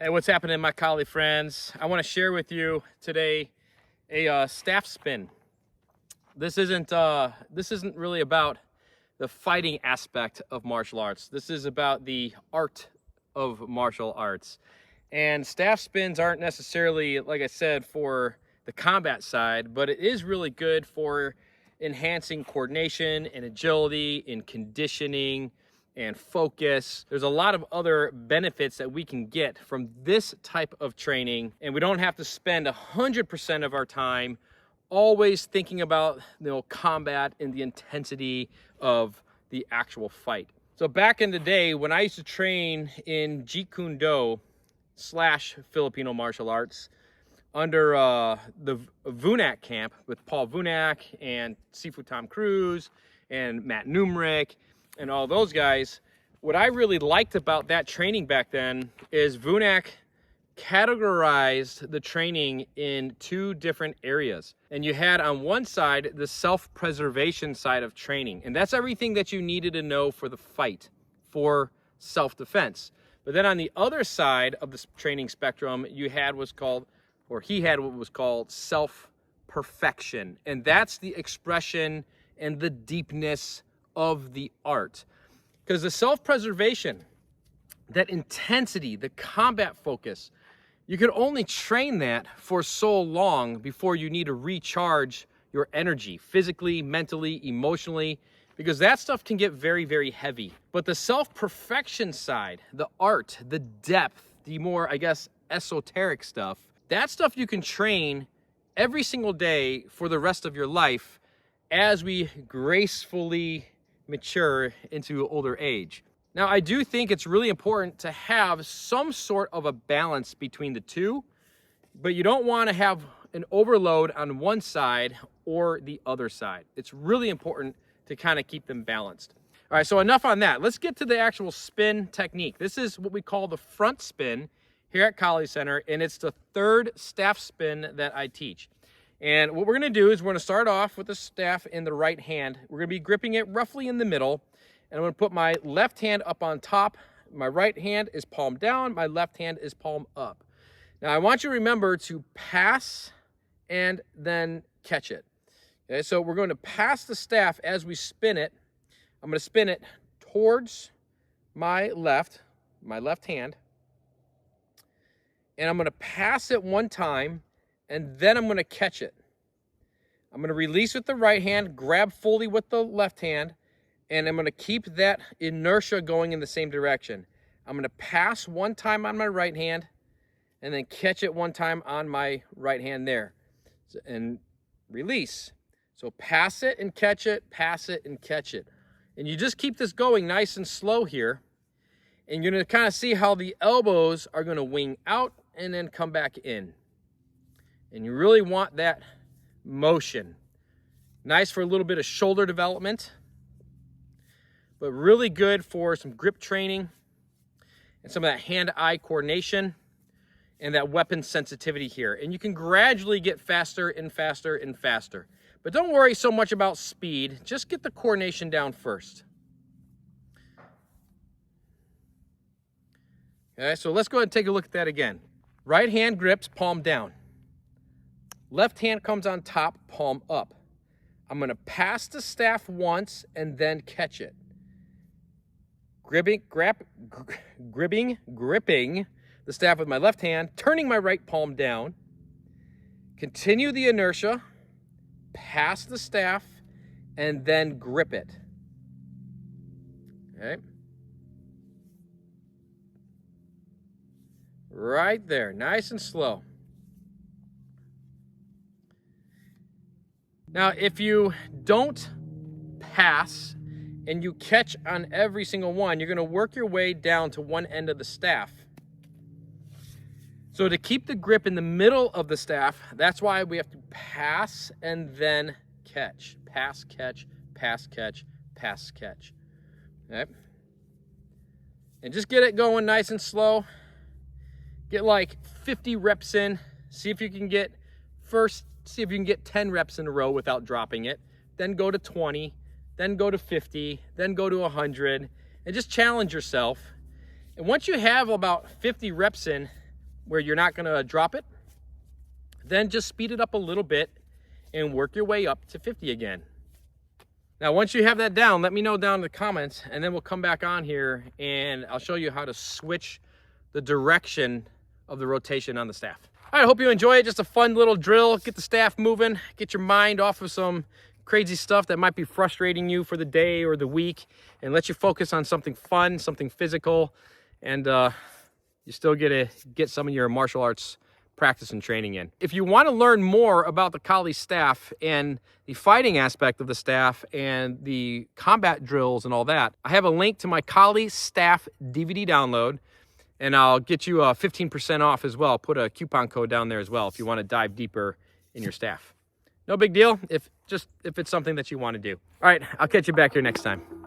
Hey, what's happening, my collie friends? I want to share with you today a staff spin. This isn't really about the fighting aspect of martial arts. This is about the art of martial arts. And staff spins aren't necessarily, like I said, for the combat side, but it is really good for enhancing coordination and agility and conditioning and focus. There's a lot of other benefits that we can get from this type of training, and we don't have to spend 100% of our time always thinking about combat and the intensity of the actual fight. So back in the day when I used to train in Jeet Kune Do / Filipino martial arts under the Vunak camp with Paul Vunak and Sifu Tom Cruise and Matt Numerick and all those guys, what I really liked about that training back then is Vunak categorized the training in two different areas. And you had on one side the self-preservation side of training, and that's everything that you needed to know for the fight, for self-defense. But then on the other side of the training spectrum, you had he had what was called self-perfection, and that's the expression and the deepness of the art. Because the self-preservation, that intensity, the combat focus, you can only train that for so long before you need to recharge your energy physically, mentally, emotionally, because that stuff can get very, very heavy. But the self-perfection side, the art, the depth, the more, I guess, esoteric stuff, that stuff you can train every single day for the rest of your life as we gracefully mature into older age. Now, I do think it's really important to have some sort of a balance between the two, but you don't want to have an overload on one side or the other side. It's really important to kind of keep them balanced. All right, so enough on that. Let's get to the actual spin technique. This is what we call the front spin here at Collie Center, and it's the third staff spin that I teach. And what we're going to do is we're going to start off with the staff in the right hand. We're going to be gripping it roughly in the middle. And I'm going to put my left hand up on top. My right hand is palm down. My left hand is palm up. Now, I want you to remember to pass and then catch it. Okay, so we're going to pass the staff as we spin it. I'm going to spin it towards my left hand. And I'm going to pass it one time, and then I'm going to catch it. I'm going to release with the right hand, grab fully with the left hand, and I'm going to keep that inertia going in the same direction. I'm going to pass one time on my right hand, and then catch it one time on my right hand there. And release. So pass it and catch it, pass it and catch it. And you just keep this going nice and slow here. And you're going to kind of see how the elbows are going to wing out and then come back in. And you really want that motion. Nice for a little bit of shoulder development, but really good for some grip training and some of that hand-eye coordination and that weapon sensitivity here. And you can gradually get faster and faster and faster. But don't worry so much about speed. Just get the coordination down first. Okay, so let's go ahead and take a look at that again. Right hand grips, palm down. Left hand comes on top, palm up. I'm going to pass the staff once and then catch it. Gripping the staff with my left hand, turning my right palm down. Continue the inertia, pass the staff, and then grip it. Okay. Right there, nice and slow. Now, if you don't pass and you catch on every single one, you're going to work your way down to one end of the staff. So to keep the grip in the middle of the staff, that's why we have to pass and then catch. Pass, catch, pass, catch, pass, catch. Okay? And just get it going nice and slow. Get like 50 reps in. See if you can get 10 reps in a row without dropping it. Then go to 20, then go to 50, then go to 100, and just challenge yourself. And once you have about 50 reps in, where you're not gonna drop it, then just speed it up a little bit and work your way up to 50 again. Now, once you have that down, let me know down in the comments, and then we'll come back on here and I'll show you how to switch the direction of the rotation on the staff. All right, I hope you enjoy it. Just a fun little drill. Get the staff moving, get your mind off of some crazy stuff that might be frustrating you for the day or the week, and let you focus on something fun, something physical, and you still get some of your martial arts practice and training in. If you want to learn more about the Kali staff and the fighting aspect of the staff and the combat drills and all that, I have a link to my Kali staff DVD download, and I'll get you 15% off as well. I'll put a coupon code down there as well if you want to dive deeper in your staff. No big deal if it's something that you want to do. All right, I'll catch you back here next time.